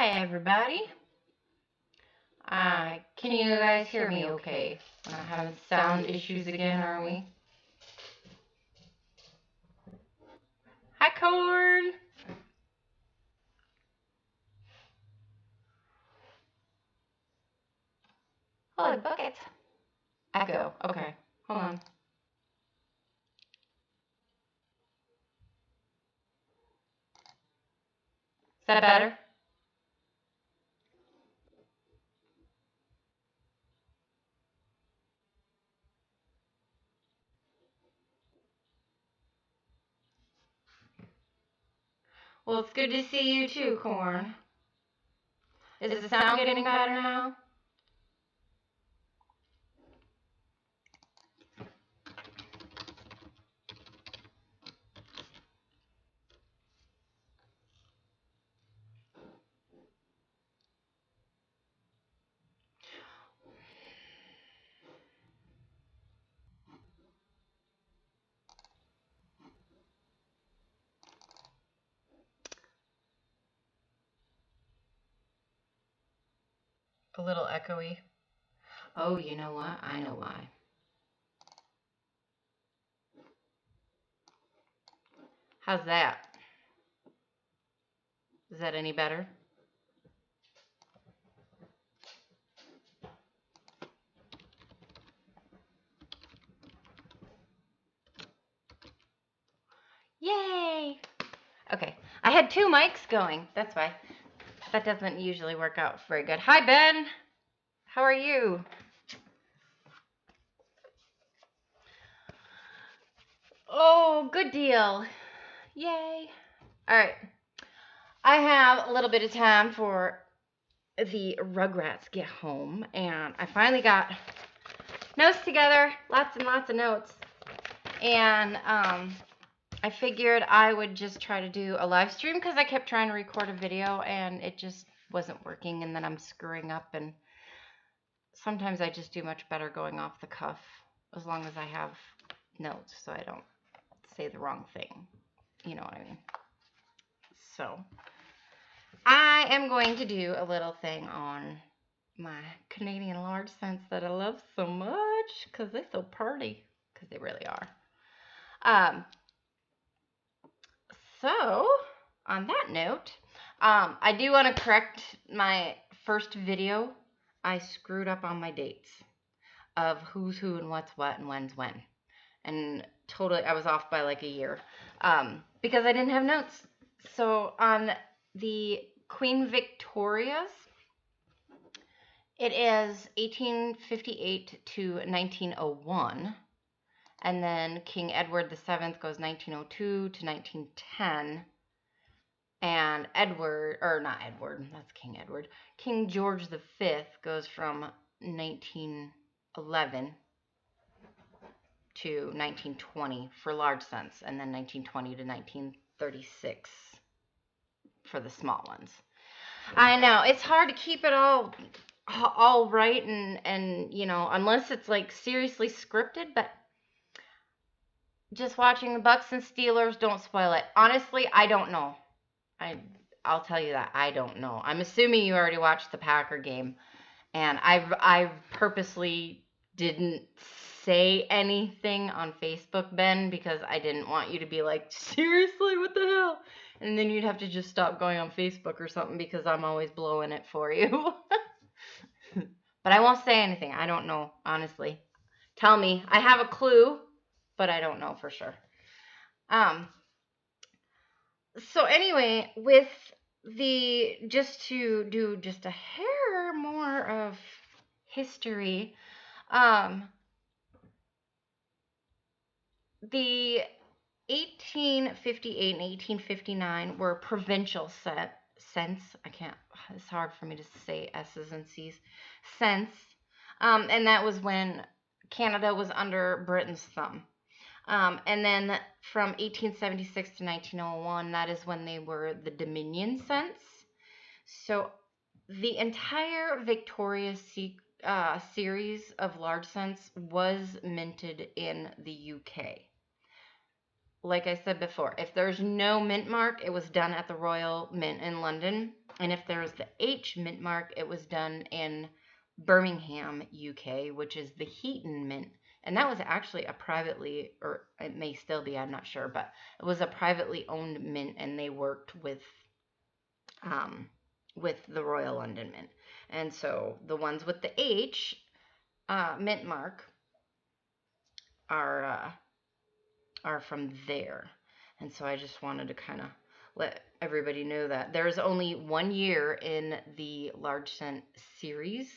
Hi, everybody. Can you guys hear me okay? We're not having sound issues again, are we? Hi, Corn. Holy buckets. Echo. Okay, hold on. Is that better? Well, it's good to see you too, Corn. Is the sound getting better now? A little echoey. Oh, you know what? I know why. How's that? Is that any better? Yay! Okay, I had two mics going. That's why. That doesn't usually work out very good. Hi, Ben. How are you? Oh, good deal. Yay. All right. I have a little bit of time for the Rugrats get home, and I finally got notes together, lots and lots of notes. And I figured I would just try to do a live stream because I kept trying to record a video and it just wasn't working, and then I'm screwing up, and sometimes I just do much better going off the cuff as long as I have notes so I don't say the wrong thing. You know what I mean? So I am going to do a little thing on my Canadian large scents that I love so much because they're so pretty, because they really are. So on that note, I do want to correct my first video. I screwed up on my dates of who's who and what's what and when's when, and totally I was off by like a year because I didn't have notes. So on the Queen Victoria's, it is 1858 to 1901. And then King Edward VII goes 1902 to 1910. And King George V goes from 1911 to 1920 for large scents, and then 1920 to 1936 for the small ones. I know, it's hard to keep it all right, and you know, unless it's like seriously scripted, but just watching the Bucks and Steelers, don't spoil it. Honestly, I don't know. I'll tell you that I don't know. I'm assuming you already watched the Packer game, and I purposely didn't say anything on Facebook, Ben, because I didn't want you to be like, seriously, what the hell? And then you'd have to just stop going on Facebook or something because I'm always blowing it for you. But I won't say anything. I don't know, honestly. Tell me. I have a clue, but I don't know for sure. So anyway, with just to do just a hair more of history, the 1858 and 1859 were provincial scents. It's hard for me to say S's and C's. Scents. And that was when Canada was under Britain's thumb. And then from 1876 to 1901, that is when they were the Dominion scents. So the entire Victoria series of large scents was minted in the UK. like I said before, if there's no mint mark, it was done at the Royal Mint in London. And if there's the H mint mark, it was done in Birmingham, UK, which is the Heaton Mint. And that was actually a privately, or it may still be, I'm not sure, but it was a privately owned mint, and they worked um, with the Royal London Mint. And so the ones with the H mint mark are from there. And so I just wanted to kind of let everybody know that there's only 1 year in the large cent series,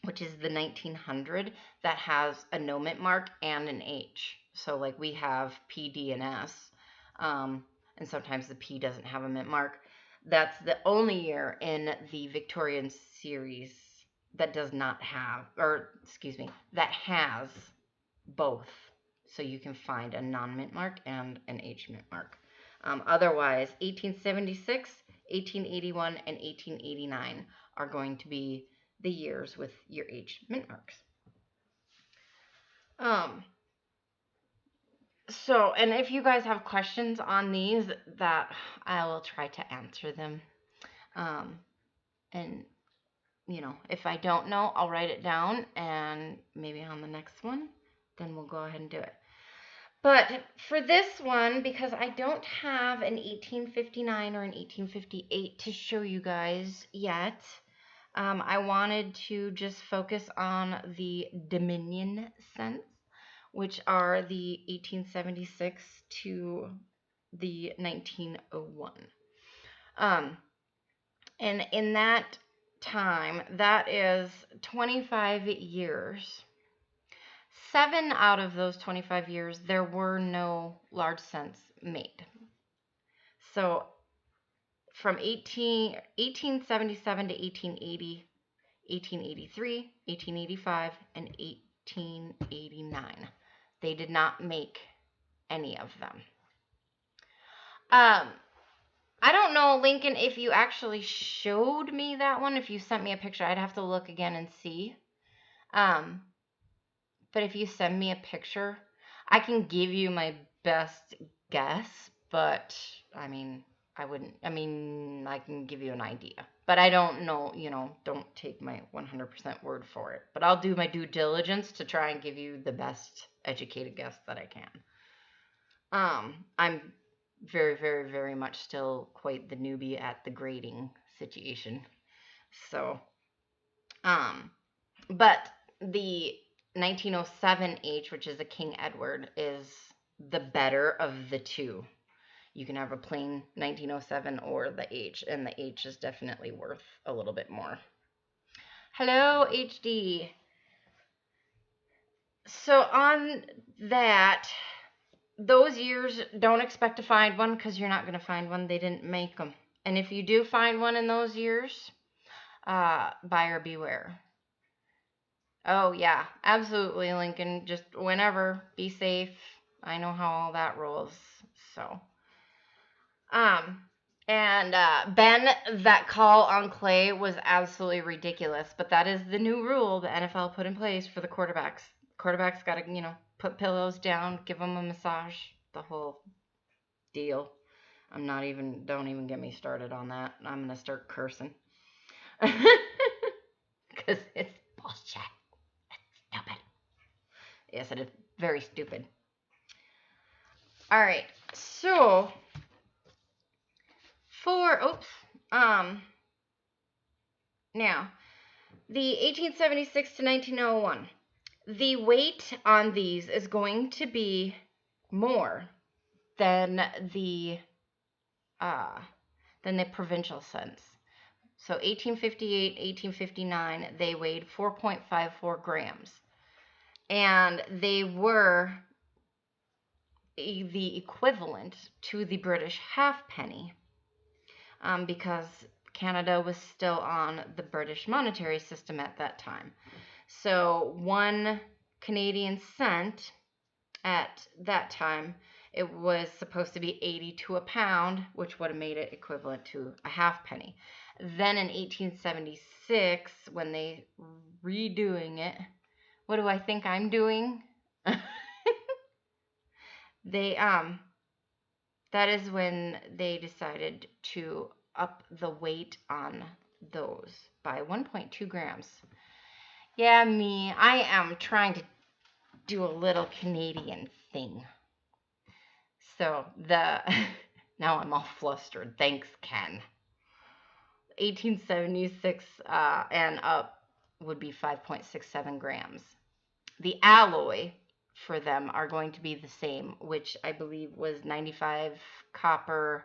which is the 1900, that has a no mint mark and an H. So like we have P, D, and S, and sometimes the P doesn't have a mint mark. That's the only year in the Victorian series that does not have, or excuse me, that has both. So you can find a non-mint mark and an H mint mark. Otherwise, 1876, 1881, and 1889 are going to be the years with your H mint marks. So, and if you guys have questions on these, that I will try to answer them. And, you know, if I don't know, I'll write it down, and maybe on the next one, then we'll go ahead and do it. But for this one, because I don't have an 1859 or an 1858 to show you guys yet, I wanted to just focus on the Dominion cents, which are the 1876 to the 1901. And in that time, that is 25 years. 7 out of those 25 years, there were no large cents made. So from 1877 to 1880, 1883, 1885, and 1889, they did not make any of them. I don't know, Lincoln, if you actually showed me that one. If you sent me a picture, I'd have to look again and see. But if you send me a picture, I can give you my best guess, but I mean, I can give you an idea. But I don't know, don't take my 100% word for it. But I'll do my due diligence to try and give you the best educated guess that I can. I'm very, very, very much still quite the newbie at the grading situation. So, but the 1907 H, which is a King Edward, is the better of the two. You can have a plain 1907 or the H, and the H is definitely worth a little bit more. Hello, HD. So on that, those years, don't expect to find one, because you're not going to find one. They didn't make them. And if you do find one in those years, buyer beware. Oh, yeah, absolutely, Lincoln. Just whenever, be safe. I know how all that rolls. So, and Ben, that call on Clay was absolutely ridiculous, but that is the new rule the NFL put in place for the quarterbacks. Quarterbacks got to, put pillows down, give them a massage, the whole deal. Don't even get me started on that. I'm going to start cursing. Because it's bullshit. Stupid. Yes, it is very stupid. All right, so now the 1876 to 1901, the weight on these is going to be more than the provincial cents. So 1858, 1859, they weighed 4.54 grams. And they were the equivalent to the British halfpenny, because Canada was still on the British monetary system at that time. So 1 Canadian cent at that time, it was supposed to be 80 to a pound, which would have made it equivalent to a halfpenny. Then in 1876, when they redoing it, what do I think I'm doing? They that is when they decided to up the weight on those by 1.2 grams. Yeah, me. I am trying to do a little Canadian thing. So now I'm all flustered. Thanks, Ken. 1876 and up would be 5.67 grams. The alloy for them are going to be the same, which I believe was 95 copper,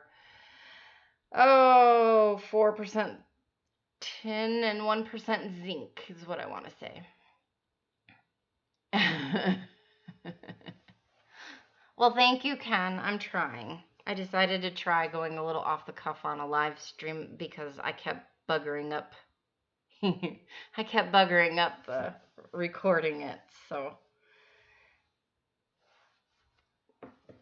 4% tin, and 1% zinc is what I want to say. Well, thank you, Ken. I'm trying. I decided to try going a little off the cuff on a live stream because I kept buggering up. I kept buggering up recording it, so.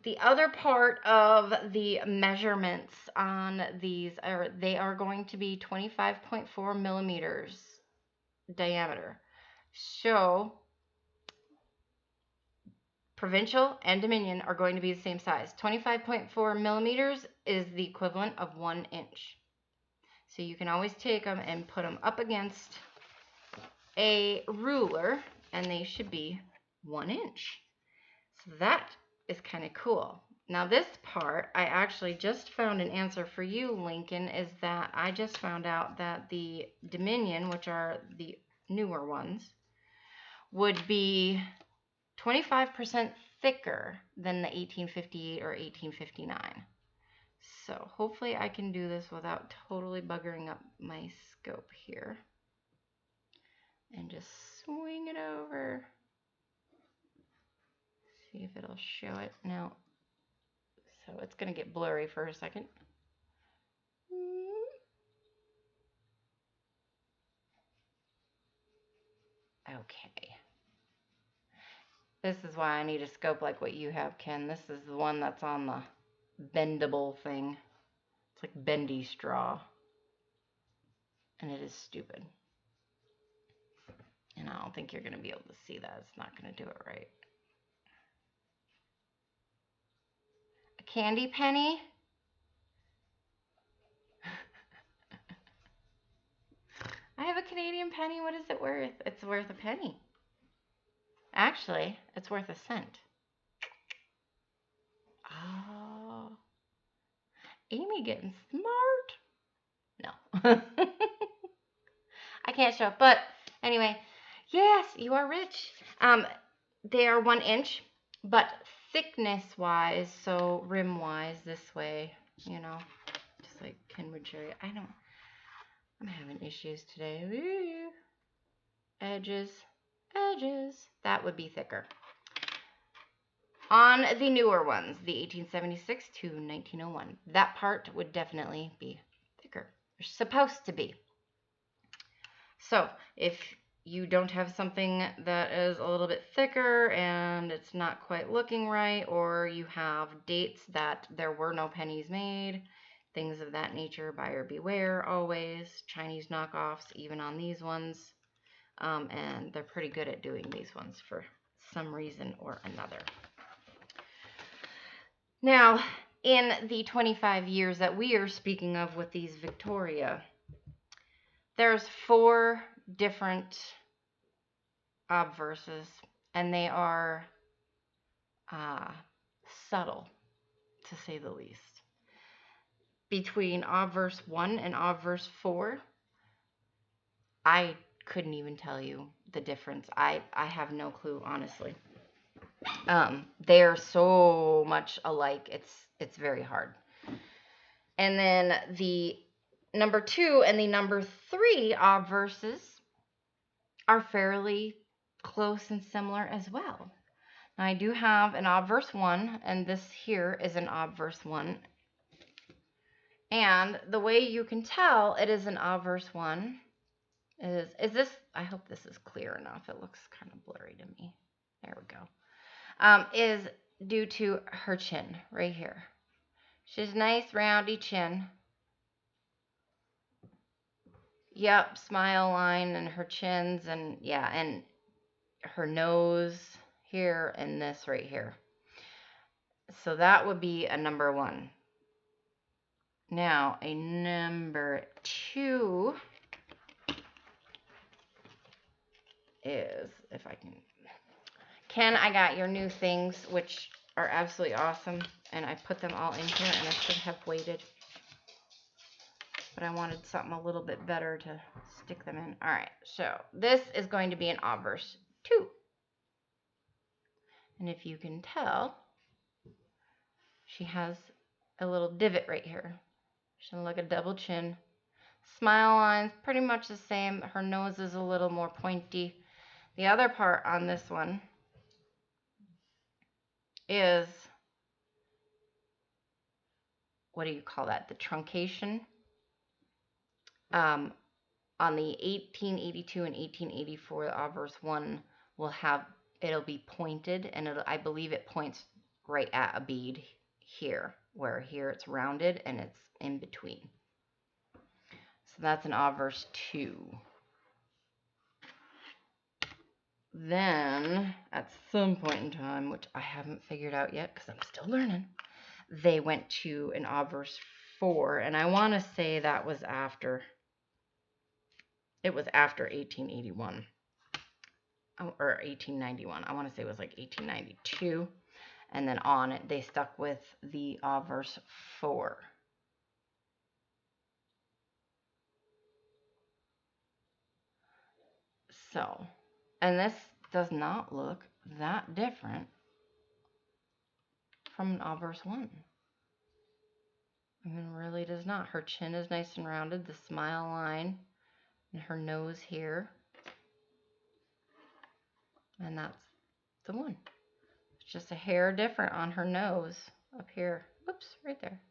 The other part of the measurements on these they are going to be 25.4 millimeters diameter. So Provincial and Dominion are going to be the same size. 25.4 millimeters is the equivalent of 1 inch. So you can always take them and put them up against a ruler, and they should be 1 inch. So that is kind of cool. Now this part, I actually just found an answer for you, Lincoln, is that I just found out that the Dominion, which are the newer ones, would be 25% thicker than the 1858 or 1859. So hopefully I can do this without totally buggering up my scope here. And just swing it over. See if it'll show it. No. So it's going to get blurry for a second. Okay. This is why I need a scope like what you have, Ken. This is the one that's on the bendable thing. It's like bendy straw. And it is stupid. And I don't think you're going to be able to see that. It's not going to do it right. A candy penny? I have a Canadian penny. What is it worth? It's worth a penny. Actually, it's worth a cent. Oh. Amy getting smart. No. I can't show. But anyway, yes, you are rich. They are 1 inch, but thickness-wise, so rim-wise, this way, you know, just like Ken would show you. I'm having issues today. Ooh. Edges, that would be thicker. On the newer ones, the 1876 to 1901, that part would definitely be thicker. They're supposed to be. So if you don't have something that is a little bit thicker and it's not quite looking right, or you have dates that there were no pennies made, things of that nature, buyer beware always. Chinese knockoffs, even on these ones. And they're pretty good at doing these ones for some reason or another. Now, in the 25 years that we are speaking of with these Victoria, there's 4 different obverses, and they are subtle, to say the least. Between obverse 1 and obverse 4, I couldn't even tell you the difference. I have no clue, honestly. They are so much alike, it's very hard. And then the number 2 and the number 3 obverses are fairly close and similar as well. Now I do have an obverse 1, and this here is an obverse 1. And the way you can tell it is an obverse 1 is this, I hope this is clear enough. It looks kind of blurry to me. There we go. Is due to her chin right here. She's nice roundy chin. Yep, smile line and her chins, and yeah, and her nose here and this right here. So that would be a number 1. Now, a number 2 is, if I can, Ken, I got your new things, which are absolutely awesome, and I put them all in here, and I should have waited, but I wanted something a little bit better to stick them in. All right, so this is going to be an obverse 2, and if you can tell, she has a little divot right here. She's like a double chin. Smile line's pretty much the same. Her nose is a little more pointy. The other part on this one is, what do you call that? The truncation. On the 1882 and 1884, the obverse 1 will have, it'll be pointed, and I believe it points right at a bead here, where here it's rounded and it's in between. So that's an obverse 2. Then, at some point in time, which I haven't figured out yet because I'm still learning, they went to an obverse 4, and I want to say that was after, it was after 1881 or 1891. I want to say it was like 1892, and then on it they stuck with the obverse 4. So, and this does not look that different from an obverse 1. I mean, really does not. Her chin is nice and rounded, the smile line, and her nose here. And that's the one. It's just a hair different on her nose up here. Oops, right there.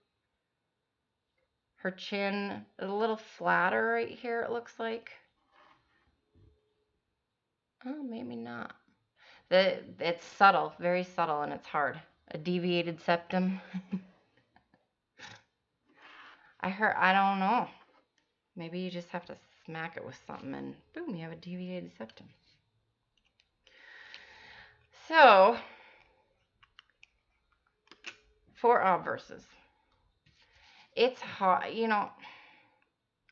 Her chin is a little flatter right here, it looks like. Oh, maybe not. It's subtle, very subtle, and it's hard. A deviated septum. I don't know. Maybe you just have to smack it with something and boom, you have a deviated septum. So, for obverses. It's hard, you know,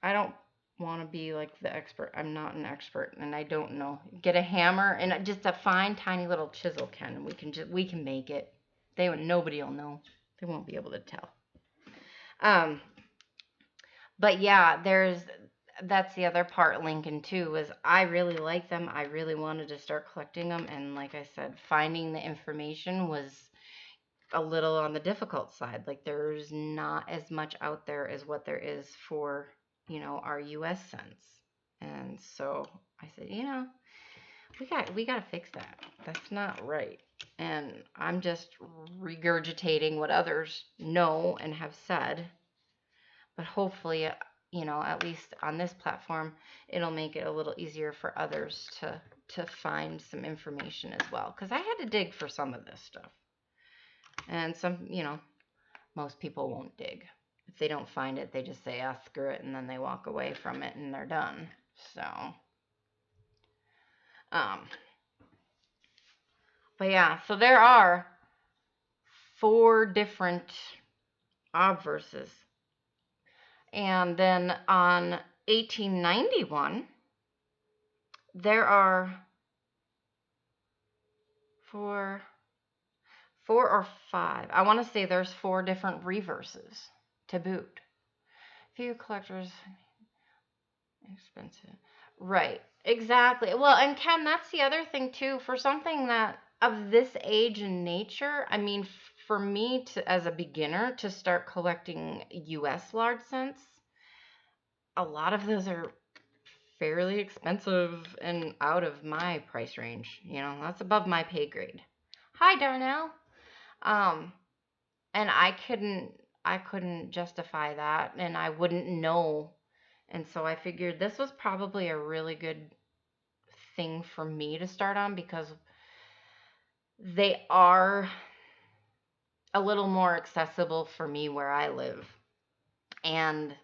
I don't want to be like the expert. I'm not an expert, and I don't know. Get a hammer and just a fine, tiny little chisel, Ken, and we can make it. Nobody will know. They won't be able to tell. But yeah, that's the other part, Lincoln, too, is I really like them. I really wanted to start collecting them, and like I said, finding the information was a little on the difficult side. Like, there's not as much out there as what there is for, you know, our US cents. And so I said, you know, we got to fix that. That's not right. And I'm just regurgitating what others know and have said. But hopefully, you know, at least on this platform, it'll make it a little easier for others to find some information as well. Because I had to dig for some of this stuff. And some, you know, most people won't dig. If they don't find it, they just say, ah, screw it, and then they walk away from it and they're done. So, but yeah, so there are 4 different obverses. And then on 1891, there are 4 or 5. I want to say there's 4 different reverses to boot. Few collectors, expensive. Right, exactly. Well, and Ken, that's the other thing too. For something that of this age and nature, I mean, for me to, as a beginner, to start collecting US large cents, a lot of those are fairly expensive and out of my price range. You know, that's above my pay grade. Hi, Darnell. And I couldn't justify that, and I wouldn't know. And so I figured this was probably a really good thing for me to start on because they are a little more accessible for me where I live. And,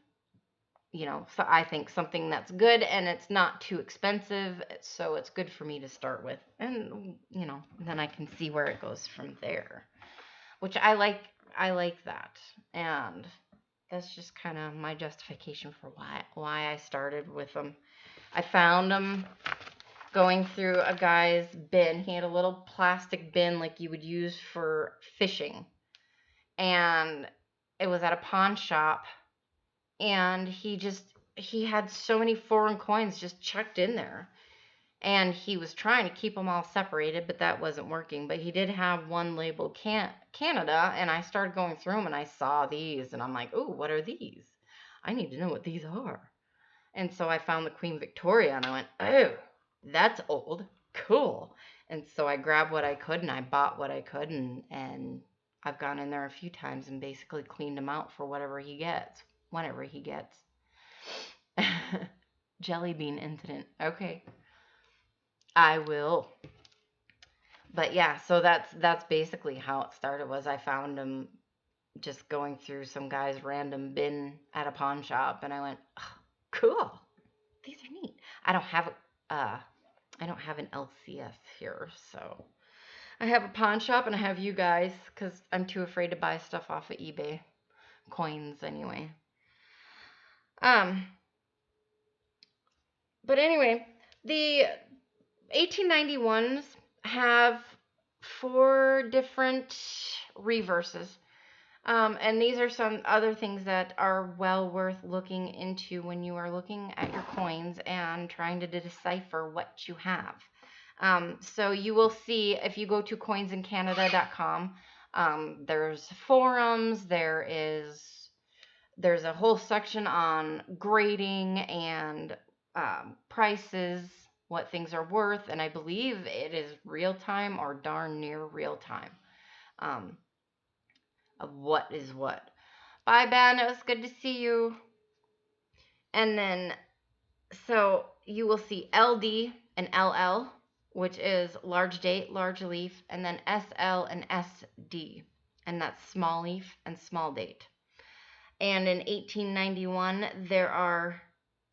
you know, so I think something that's good and it's not too expensive, so it's good for me to start with. And, you know, then I can see where it goes from there. which I like that. And that's just kind of my justification for why I started with them. I found them going through a guy's bin. He had a little plastic bin like you would use for fishing. And it was at a pawn shop, and he had so many foreign coins just chucked in there. And he was trying to keep them all separated, but that wasn't working. But he did have one labeled Canada, and I started going through them, and I saw these, and I'm like, "Ooh, what are these? I need to know what these are." And so I found the Queen Victoria, and I went, "Oh, that's old, cool." And so I grabbed what I could, and I bought what I could, and I've gone in there a few times and basically cleaned him out for whatever he gets, whenever he gets. Jelly bean incident. Okay. I will. But yeah, so that's basically how it started. Was I found him just going through some guy's random bin at a pawn shop, and I went, oh, cool. These are neat. I don't have an LCS here, so I have a pawn shop and I have you guys because I'm too afraid to buy stuff off of eBay. Coins anyway. Um but anyway, the 1891s have 4 different reverses. And these are some other things that are well worth looking into when you are looking at your coins and trying to decipher what you have. So you will see if you go to coinsincanada.com, there's forums, there's a whole section on grading and prices, what things are worth, and I believe it is real time or darn near real time of what is what. Bye, Ben. It was good to see you. And then, so you will see LD and LL, which is large date, large leaf, and then SL and SD, and that's small leaf and small date. And in 1891, there are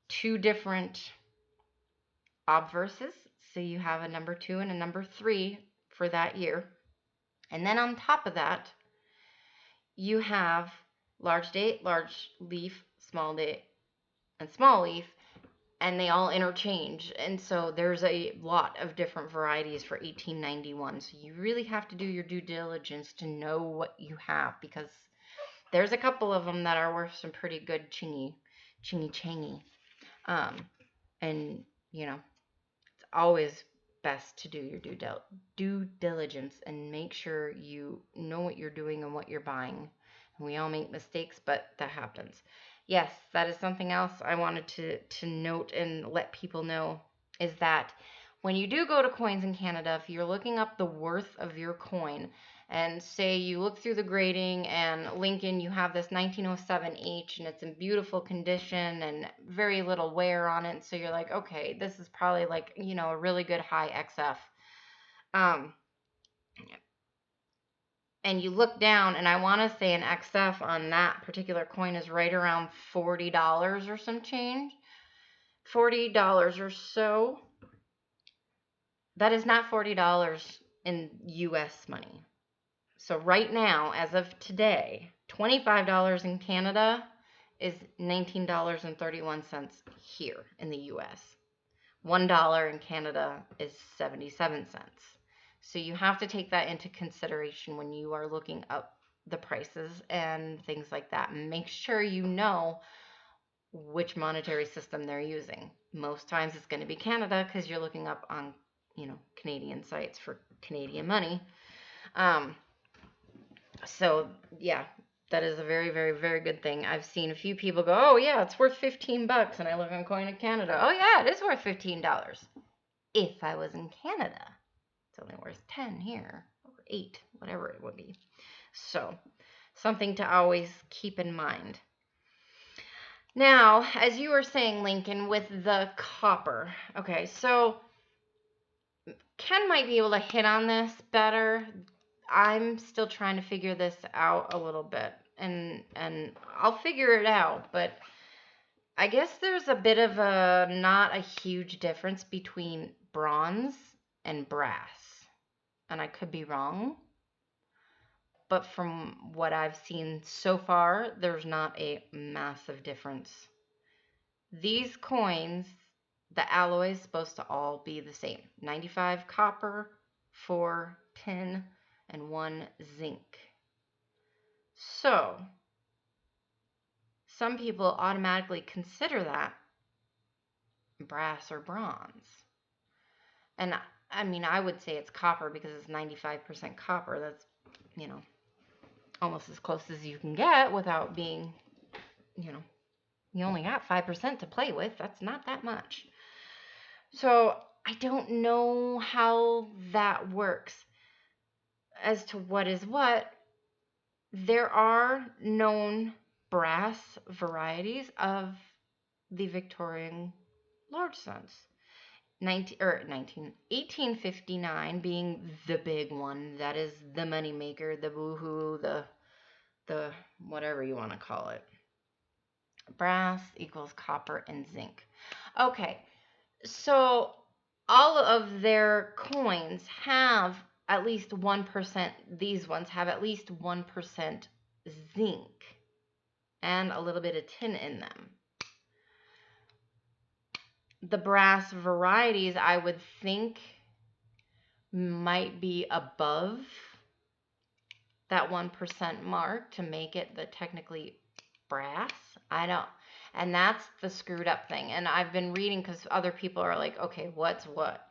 2 different obverses. So you have a number 2 and a number 3 for that year. And then on top of that, you have large date, large leaf, small date, and small leaf, and they all interchange. And so there's a lot of different varieties for 1891. So you really have to do your due diligence to know what you have, because there's a couple of them that are worth some pretty good chingy. And you know, it's always best to do your due diligence and make sure you know what you're doing and what you're buying. And we all make mistakes, but that happens. Yes, that is something else I wanted to note and let people know, is that when you do go to Coins in Canada, if you're looking up the worth of your coin, and say you look through the grading and Lincoln, you have this 1907H and it's in beautiful condition and very little wear on it, so you're like, okay, this is probably like, a really good high XF. And you look down, and I want to say an XF on that particular coin is right around $40 or some change. $40 or so. That is not $40 in US money. So right now, as of today, $25 in Canada is $19.31 here in the US. $1 in Canada is 77 cents. So you have to take that into consideration when you are looking up the prices and things like that. And make sure you know which monetary system they're using. Most times it's going to be Canada because you're looking up on, Canadian sites for Canadian money. So yeah, that is a very, very, very good thing. I've seen a few people go, oh yeah, it's worth $15, and I look on Coin of Canada. Oh yeah, it is worth $15. If I was in Canada, it's only worth 10 here, or 8, whatever it would be. So something to always keep in mind. Now, as you were saying, Lincoln, with the copper. Okay, so Ken might be able to hit on this better. I'm still trying to figure this out a little bit, and I'll figure it out, but I guess there's a bit of a not a huge difference between bronze and brass. And I could be wrong. but from what I've seen so far, there's not a massive difference. These coins, the alloy is supposed to all be the same. 95 copper, 4 tin, and 1 zinc. So, some people automatically consider that brass or bronze. And I mean, I would say it's copper because it's 95% copper. That's, you know, almost as close as you can get without being, you know, you only got 5% to play with. That's not that much. So I don't know how that works as to what is what. There are known brass varieties of the Victorian large cents. 1859 being the big one. That is the moneymaker, the woohoo, the whatever you want to call it. Brass equals copper and zinc. Okay, so all of their coins have at least 1%. These ones have at least 1% zinc and a little bit of tin in them. The brass varieties, I would think, might be above that 1% mark to make it the technically brass. I don't, and that's the screwed up thing. And I've been reading because other people are like, okay, what's what?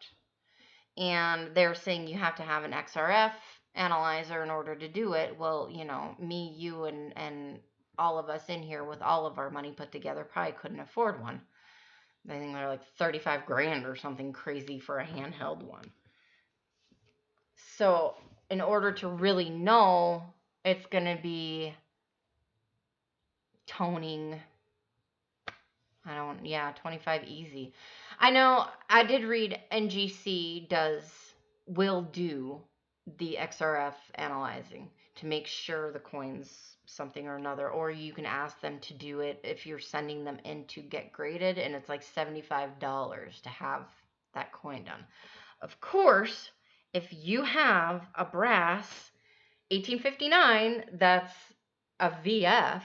And they're saying you have to have an XRF analyzer in order to do it. Well, you know, me, you, and all of us in here with all of our money put together probably couldn't afford one. I think they're like 35 grand or something crazy for a handheld one. So in order to really know, it's going to be toning. 25 easy. I know I did read NGC will do the XRF analyzing to make sure the coin's something or another, or you can ask them to do it if you're sending them in to get graded, and it's like $75 to have that coin done. Of course, if you have a brass 1859 that's a VF,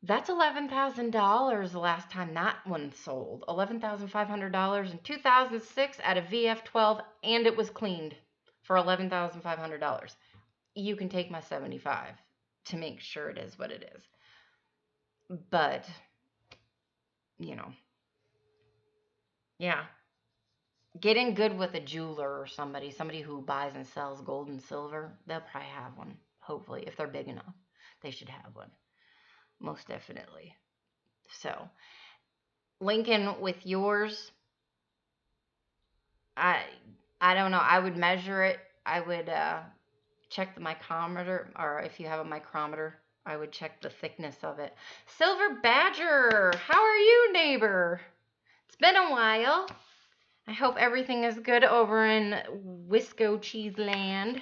that's $11,000 the last time that one sold. $11,500 in 2006 at a VF12, and it was cleaned for $11,500. You can take my 75 to make sure it is what it is. But, you know, yeah. Getting good with a jeweler or somebody who buys and sells gold and silver, they'll probably have one. Hopefully, if they're big enough, they should have one. Most definitely. So, Lincoln, with yours, I don't know. I would measure it. I would check the micrometer, or if you have a micrometer, I would check the thickness of it. Silver Badger, how are you, neighbor? It's been a while. I hope everything is good over in Wisco Cheese Land.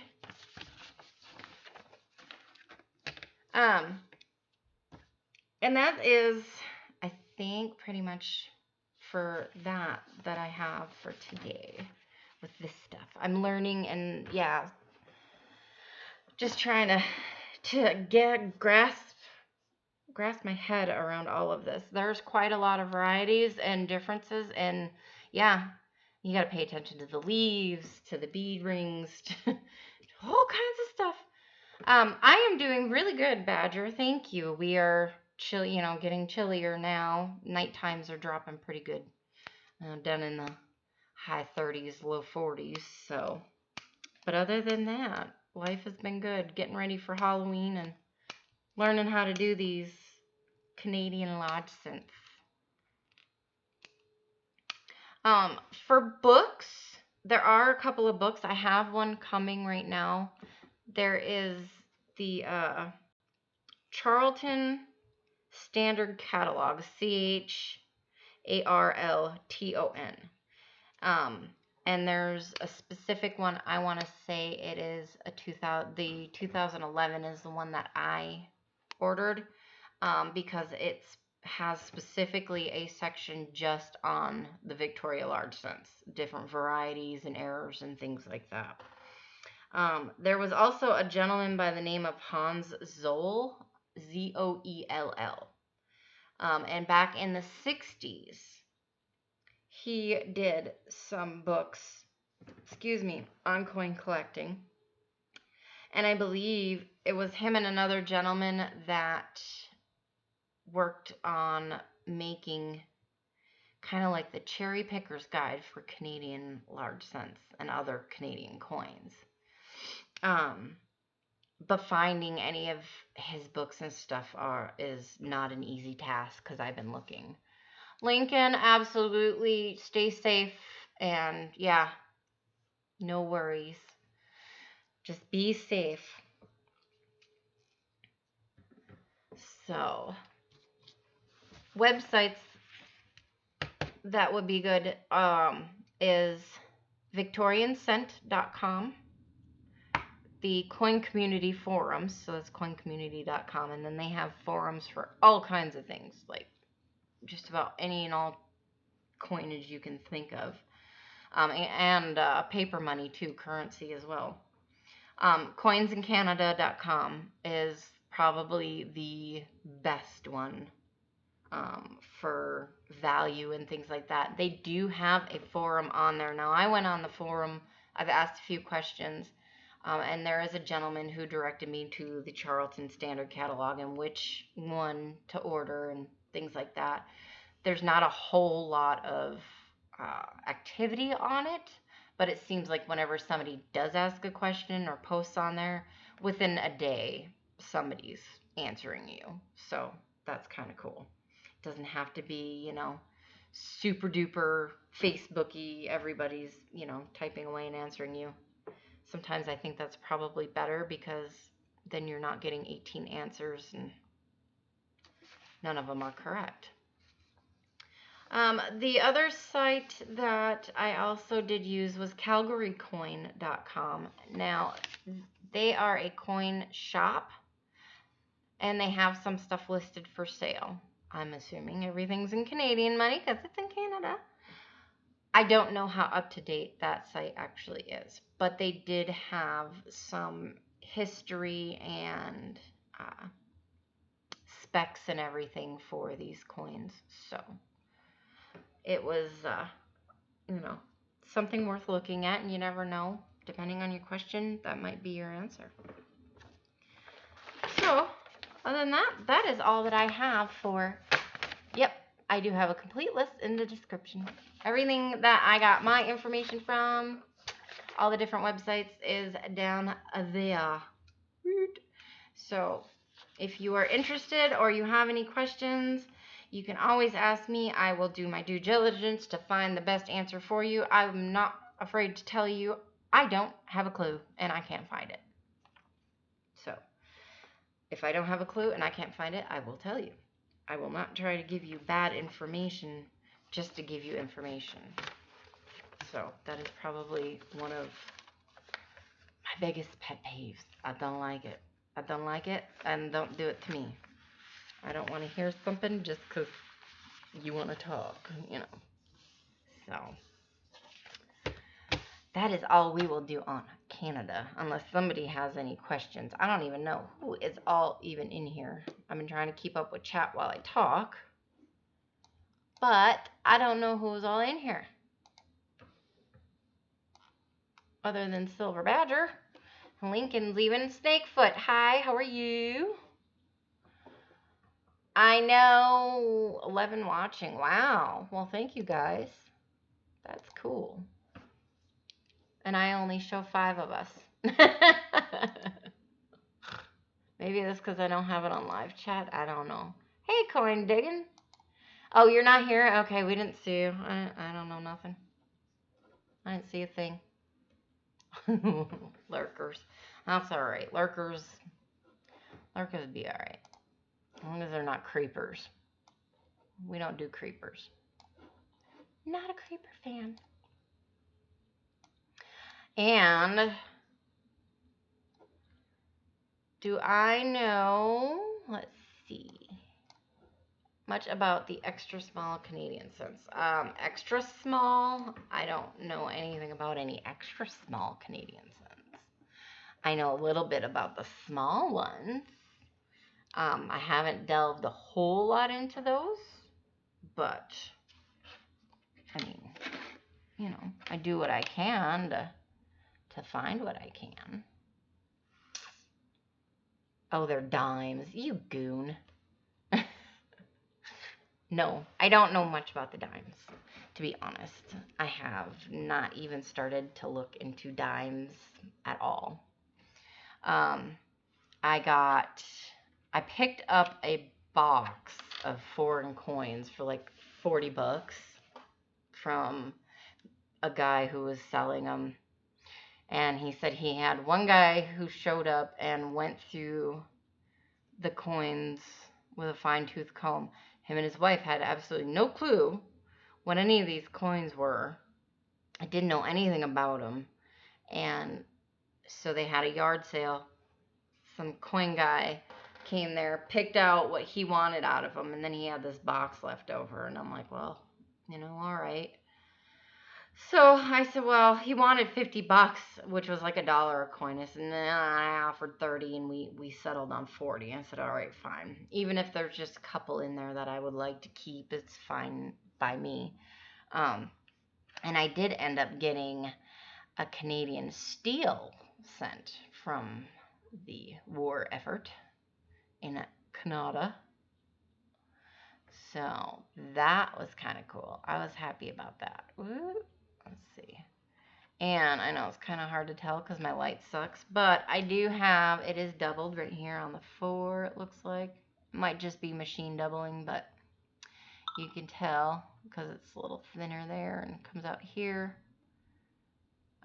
And that is, I think, pretty much for that I have for today with this stuff. I'm learning, and yeah, just trying to grasp my head around all of this. There's quite a lot of varieties and differences, and yeah, you got to pay attention to the leaves, to the bead rings, to all kinds of stuff. I am doing really good, Badger. Thank you. We are getting chillier now. Night times are dropping pretty good. Down in the high 30s, low 40s. So, but other than that, life has been good. Getting ready for Halloween and learning how to do these Canadian lodge synths. For books, there are a couple of books. I have one coming right now. There is the Charlton Standard Catalog, CHARLTON. And there's a specific one. I want to say it is the 2011 is the one that I ordered, because it has specifically a section just on the Victoria large cents, different varieties and errors and things like that. There was also a gentleman by the name of Hans Zoll, Zoell. And back in the 60s, he did some books, on coin collecting. And I believe it was him and another gentleman that worked on making kind of like the cherry picker's guide for Canadian large cents and other Canadian coins. But finding any of his books and stuff is not an easy task because I've been looking. Lincoln, absolutely stay safe, and yeah, no worries. Just be safe. So, websites that would be good is victoriancent.com, the Coin Community forums, so that's coincommunity.com, and then they have forums for all kinds of things, like just about any and all coinage you can think of, and paper money too, currency as well. Coinsincanada.com is probably the best one for value and things like that. They do have a forum on there. Now, I went on the forum, I've asked a few questions, and there is a gentleman who directed me to the Charlton Standard Catalog and which one to order and things like that. There's not a whole lot of activity on it, but it seems like whenever somebody does ask a question or posts on there, within a day, somebody's answering you. So that's kind of cool. It doesn't have to be, super duper Facebooky, everybody's, typing away and answering you. Sometimes I think that's probably better because then you're not getting 18 answers and none of them are correct. The other site that I also did use was calgarycoin.com. Now, they are a coin shop, and they have some stuff listed for sale. I'm assuming everything's in Canadian money because it's in Canada. I don't know how up to date that site actually is, but they did have some history and specs and everything for these coins. So it was, something worth looking at, and you never know. Depending on your question, that might be your answer. So, other than that, that is all that I have for, I do have a complete list in the description. Everything that I got my information from, all the different websites, is down there. So, if you are interested or you have any questions, you can always ask me. I will do my due diligence to find the best answer for you. I'm not afraid to tell you I don't have a clue and I can't find it. So, if I don't have a clue and I can't find it, I will tell you. I will not try to give you bad information just to give you information. So, that is probably one of my biggest pet peeves. I don't like it. I don't like it, and don't do it to me. I don't want to hear something just because you want to talk, So, that is all we will do on Canada, unless somebody has any questions. I don't even know who is all even in here. I've been trying to keep up with chat while I talk, but I don't know who's all in here. Other than Silver Badger. Lincoln's even Snakefoot. Hi, how are you? I know, 11 watching. Wow. Well, thank you guys. That's cool. And I only show 5 of us. Maybe that's because I don't have it on live chat. I don't know. Hey, Coin Diggin'. Oh, you're not here? Okay, we didn't see you. I don't know nothing. I didn't see a thing. Lurkers. That's alright. Lurkers would be alright. As long as they're not creepers. We don't do creepers. Not a creeper fan. And do I know, let's see, much about the extra small Canadian cents? Extra small, I don't know anything about any extra small Canadian cents. I know a little bit about the small ones. I haven't delved a whole lot into those, but I mean, you know, I do what I can to find what I can. Oh, they're dimes. You goon. No, I don't know much about the dimes, to be honest. I have not even started to look into dimes at all. I picked up a box of foreign coins for like $40 from a guy who was selling them. And he said he had one guy who showed up and went through the coins with a fine-tooth comb. Him and his wife had absolutely no clue what any of these coins were. I didn't know anything about them. And so they had a yard sale. Some coin guy came there, picked out what he wanted out of them, and then he had this box left over. And I'm like, well, you know, all right. So I said, well, he wanted $50, which was like $1 a coin. I said, nah, I offered 30, and we settled on 40. I said, all right, fine. Even if there's just a couple in there that I would like to keep, it's fine by me. And I did end up getting a Canadian steel sent from the war effort in Canada. So that was kind of cool. I was happy about that. Ooh, let's see. And I know it's kind of hard to tell because my light sucks, but I do have, it is doubled right here on the 4, it looks like. It might just be machine doubling, but you can tell because it's a little thinner there and comes out here.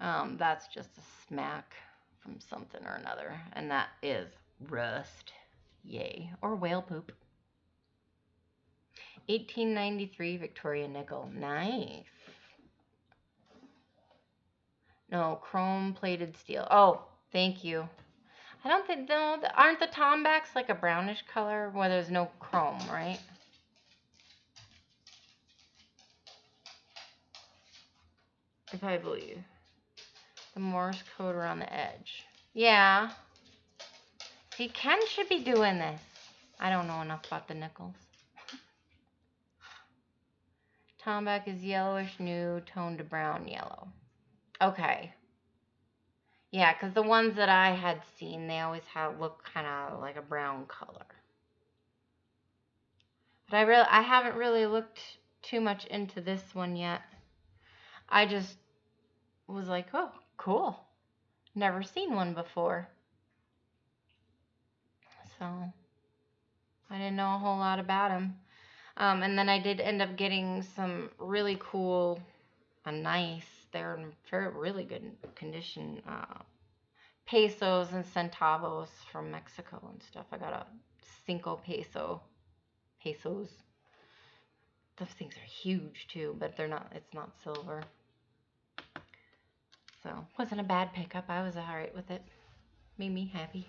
That's just a smack from something or another, and that is rust. Yay. Or whale poop. 1893 Victoria nickel. Nice. No, chrome plated steel. Oh, thank you. I don't think, no, aren't the Tombacks like a brownish color where there's no chrome, right? If I believe. The Morse code around the edge. Yeah. See, Ken should be doing this. I don't know enough about the nickels. Tomback is yellowish nude, toned to brown yellow. Okay. Yeah, because the ones that I had seen, they always look kind of like a brown color. But I haven't really looked too much into this one yet. I just was like, oh, cool. Never seen one before. So I didn't know a whole lot about them. And then I did end up getting some really cool, nice, they're in really good condition, pesos and centavos from Mexico and stuff. I got a 5 pesos. Those things are huge too, but it's not silver. So, wasn't a bad pickup. I was alright with it. Made me happy.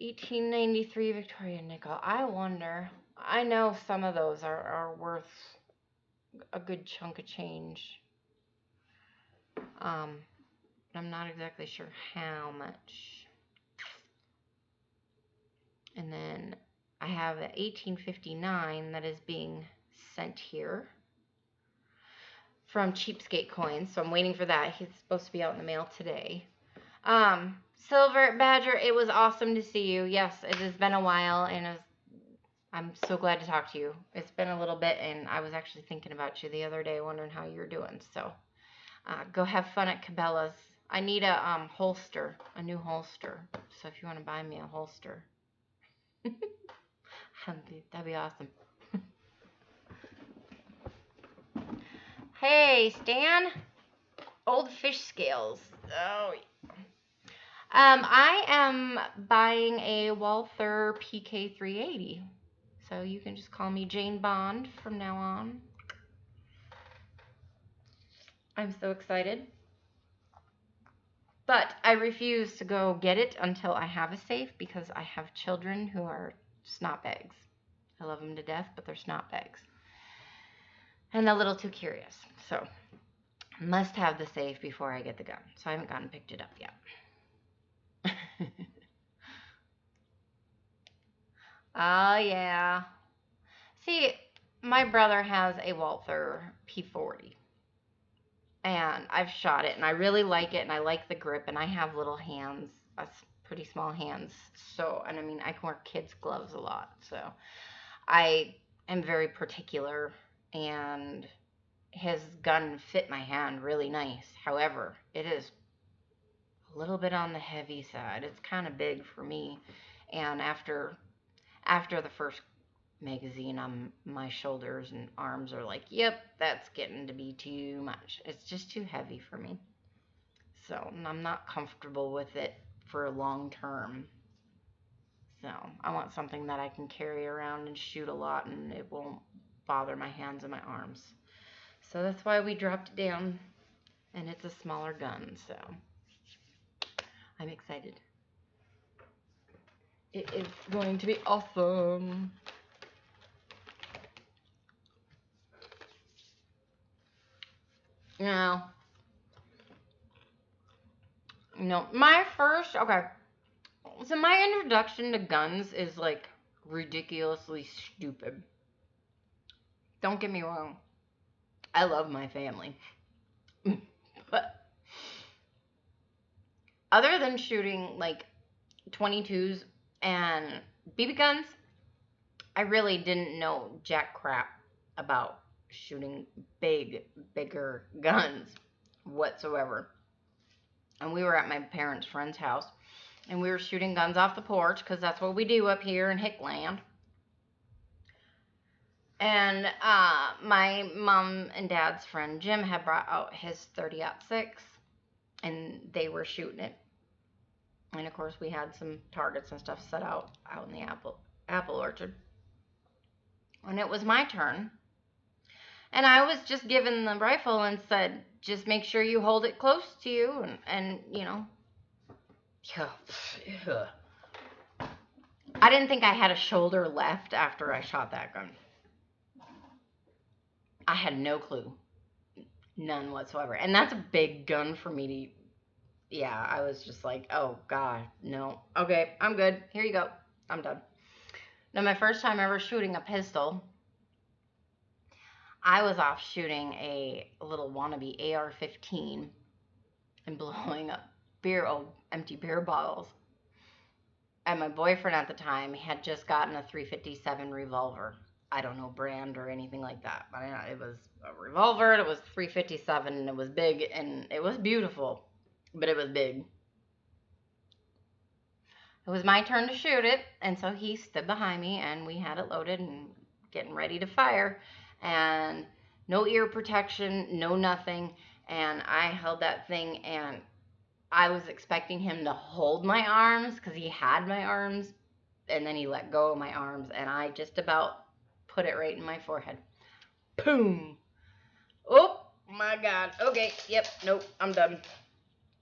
1893 Victoria nickel. I wonder, I know some of those are worth a good chunk of change. I'm not exactly sure how much. And then I have an 1859 that is being sent here from Cheapskate Coins, so I'm waiting for that. He's supposed to be out in the mail today. Silver Badger, it was awesome to see you. Yes, it has been a while, and I'm so glad to talk to you. It's been a little bit, and I was actually thinking about you the other day, wondering how you're doing. So go have fun at Cabela's. I need a holster, a new holster. So if you want to buy me a holster, that'd be awesome. Hey, Stan. Old fish scales. Oh, I am buying a Walther PK380. So you can just call me Jane Bond from now on. I'm so excited. But I refuse to go get it until I have a safe because I have children who are snot bags. I love them to death, but they're snot bags. And a little too curious. So Must have the safe before I get the gun. So I haven't gone and picked it up yet. Oh, yeah. See, my brother has a Walther P40. And I've shot it, and I really like it, and I like the grip, and I have little hands, pretty small hands. So, and I mean, I can wear kids' gloves a lot. So I am very particular, and his gun fit my hand really nice. However, it is a little bit on the heavy side. It's kind of big for me. And after the first magazine, my shoulders and arms are like, yep, that's getting to be too much. It's just too heavy for me. So I'm not comfortable with it for long term. So I want something that I can carry around and shoot a lot, and it won't bother my hands and my arms. So that's why we dropped it down, and it's a smaller gun. So I'm excited. It is going to be awesome. No. No. Okay. So my introduction to guns is like ridiculously stupid. Don't get me wrong. I love my family. But other than shooting like 22s and BB guns, I really didn't know jack crap about shooting bigger guns whatsoever. And we were at my parents' friend's house, and we were shooting guns off the porch because that's what we do up here in Hickland. And my mom and dad's friend Jim had brought out his 30-06, and they were shooting it. And of course, we had some targets and stuff set out in the apple orchard. And it was my turn. And I was just given the rifle and said, just make sure you hold it close to you, and you know. Yeah. I didn't think I had a shoulder left after I shot that gun. I had no clue. None whatsoever. And that's a big gun for me to, yeah, I was just like, oh God, no. Okay, I'm good. Here you go. I'm done. Now, my first time ever shooting a pistol, I was off shooting a little wannabe AR-15 and blowing up empty beer bottles. And my boyfriend at the time had just gotten a .357 revolver. I don't know brand or anything like that, but it was a revolver, and it was .357, and it was big, and it was beautiful, but it was big. It was my turn to shoot it, and so he stood behind me, and we had it loaded and getting ready to fire, and no ear protection, no nothing, and I held that thing, and I was expecting him to hold my arms because he had my arms, and then he let go of my arms, and I just about put it right in my forehead. Boom. Oh my God. Okay. Yep. Nope. I'm done.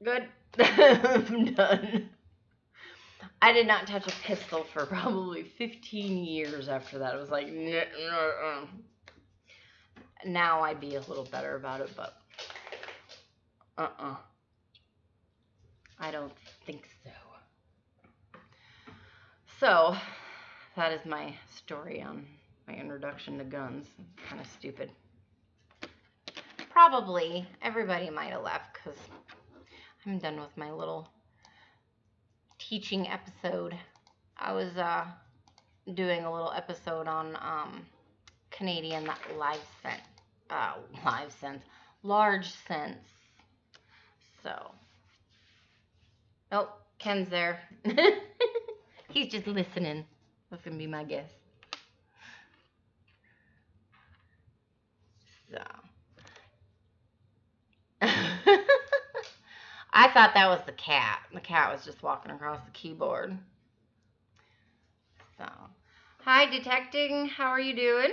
Good. I'm done. I did not touch a pistol for probably 15 years after that. It was like, now I'd be a little better about it, but I don't think so. So, that is my story on my introduction to guns. Kind of stupid. Probably everybody might have left because I'm done with my little teaching episode. I was doing a little episode on Canadian large sense. So, oh, Ken's there. He's just listening. That's gonna be my guess. So, I thought that was the cat. The cat was just walking across the keyboard. So, hi, detecting. How are you doing?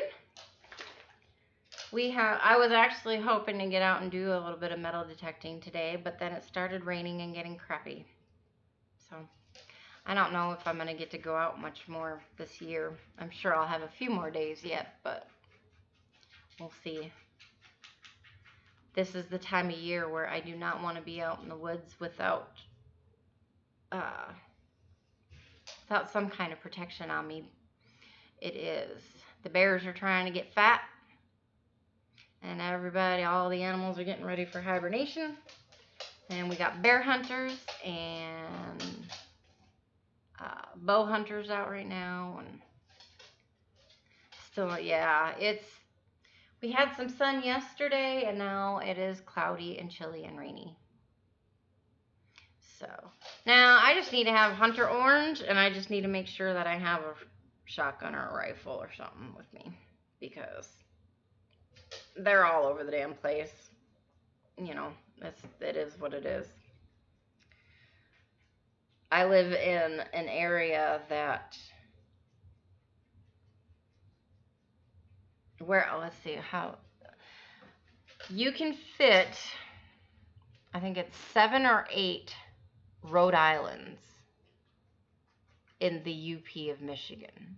I was actually hoping to get out and do a little bit of metal detecting today, but then it started raining and getting crappy. So, I don't know if I'm going to get to go out much more this year. I'm sure I'll have a few more days yet, but we'll see. this is the time of year where I do not want to be out in the woods without some kind of protection on me. It is. The bears are trying to get fat, and everybody, all the animals are getting ready for hibernation. And we got bear hunters and bow hunters out right now, and still, yeah, we had some sun yesterday, and now it is cloudy and chilly and rainy. So now I just need to have hunter orange, and I just need to make sure that I have a shotgun or a rifle or something with me, because they're all over the damn place. You know, it is what it is. I live in an area that where, let's see, how you can fit, I think it's 7 or 8 Rhode Islands in the UP of Michigan.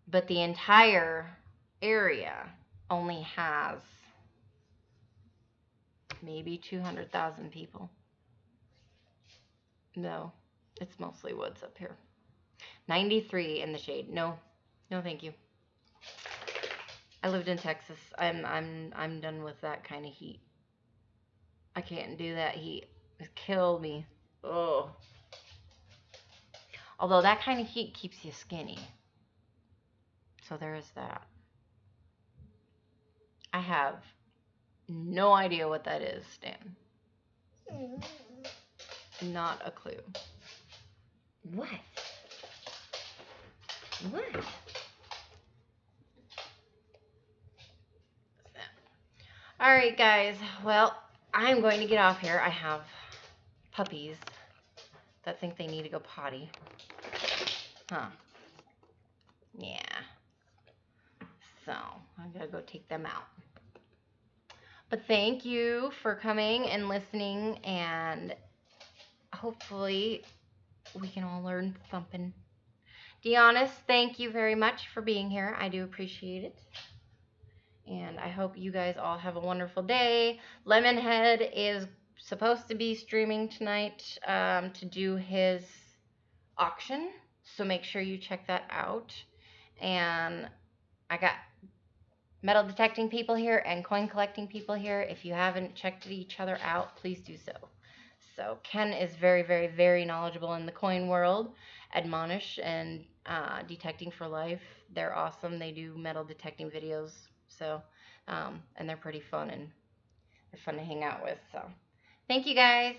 But the entire area only has maybe 200,000 people. No, it's mostly woods up here. 93 in the shade. No, no, thank you. I lived in Texas. I'm done with that kind of heat. I can't do that heat. It killed me. Oh. Although that kind of heat keeps you skinny. So there is that. I have no idea what that is, Stan. Not a clue. What? What? Alright, guys. Well, I'm going to get off here. I have puppies that think they need to go potty. Huh. Yeah. So, I gotta go take them out. But thank you for coming and listening, and hopefully we can all learn thumping. Deonis, thank you very much for being here. I do appreciate it. And I hope you guys all have a wonderful day. Lemonhead is supposed to be streaming tonight to do his auction. So make sure you check that out. And I got metal detecting people here and coin collecting people here. If you haven't checked each other out, please do so. So Ken is very, very, very knowledgeable in the coin world. Admonish and Detecting for Life, they're awesome. They do metal detecting videos. So, and they're pretty fun, and they're fun to hang out with. So, thank you guys.